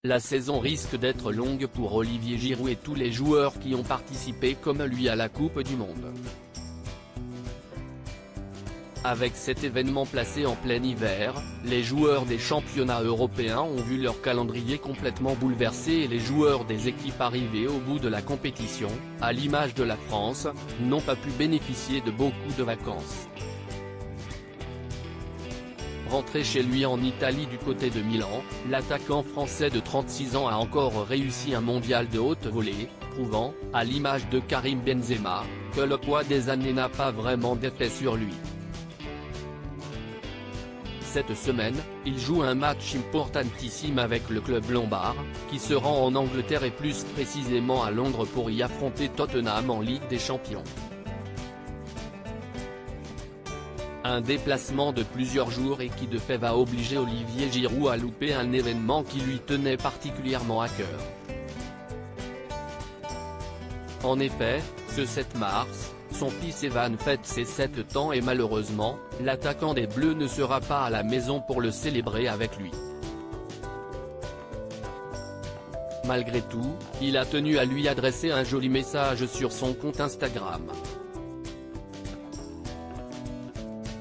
La saison risque d'être longue pour Olivier Giroud et tous les joueurs qui ont participé comme lui à la Coupe du Monde. Avec cet événement placé en plein hiver, les joueurs des championnats européens ont vu leur calendrier complètement bouleversé et les joueurs des équipes arrivées au bout de la compétition, à l'image de la France, n'ont pas pu bénéficier de beaucoup de vacances. Rentré chez lui en Italie du côté de Milan, l'attaquant français de 36 ans a encore réussi un mondial de haute volée, prouvant, à l'image de Karim Benzema, que le poids des années n'a pas vraiment d'effet sur lui. Cette semaine, il joue un match importantissime avec le club lombard, qui se rend en Angleterre et plus précisément à Londres pour y affronter Tottenham en Ligue des Champions. Un déplacement de plusieurs jours et qui de fait va obliger Olivier Giroud à louper un événement qui lui tenait particulièrement à cœur. En effet, ce 7 mars, son fils Evan fête ses 7 ans et malheureusement, l'attaquant des Bleus ne sera pas à la maison pour le célébrer avec lui. Malgré tout, il a tenu à lui adresser un joli message sur son compte Instagram.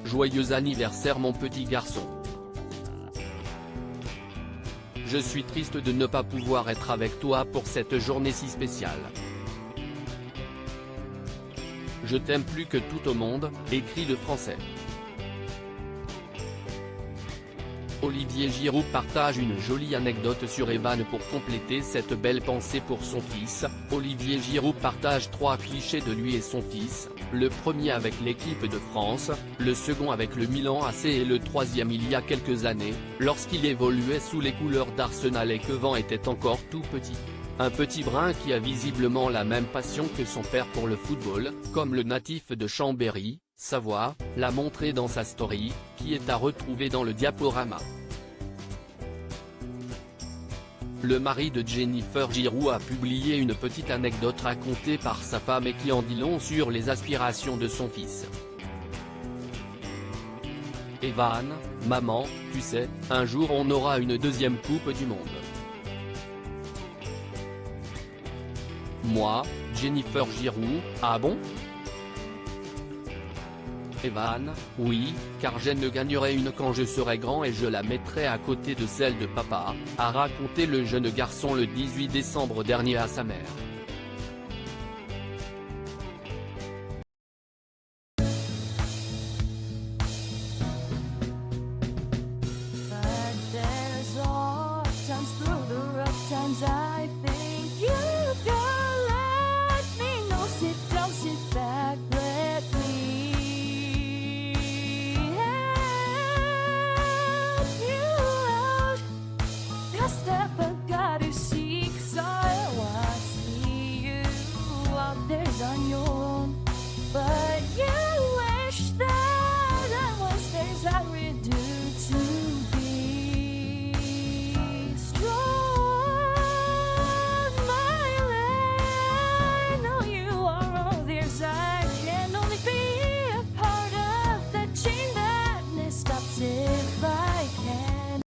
Joyeux anniversaire mon petit garçon. Je suis triste de ne pas pouvoir être avec toi pour cette journée si spéciale. Je t'aime plus que tout au monde, écrit le Français. Olivier Giroud partage une jolie anecdote sur Evan pour compléter cette belle pensée pour son fils. Olivier Giroud partage 3 clichés de lui et son fils, le premier avec l'équipe de France, le second avec le Milan AC et le troisième il y a quelques années, lorsqu'il évoluait sous les couleurs d'Arsenal et que Van était encore tout petit. Un petit brin qui a visiblement la même passion que son père pour le football, comme le natif de Chambéry, Savoie, l'a montré dans sa story, qui est à retrouver dans le diaporama. Le mari de Jennifer Giroud a publié une petite anecdote racontée par sa femme et qui en dit long sur les aspirations de son fils. Evan, maman, tu sais, un jour on aura une deuxième Coupe du Monde. Moi, Jennifer Giroud, ah bon? Evan, oui, car je ne gagnerai une quand je serai grand et je la mettrai à côté de celle de papa, a raconté le jeune garçon le 18 décembre dernier à sa mère.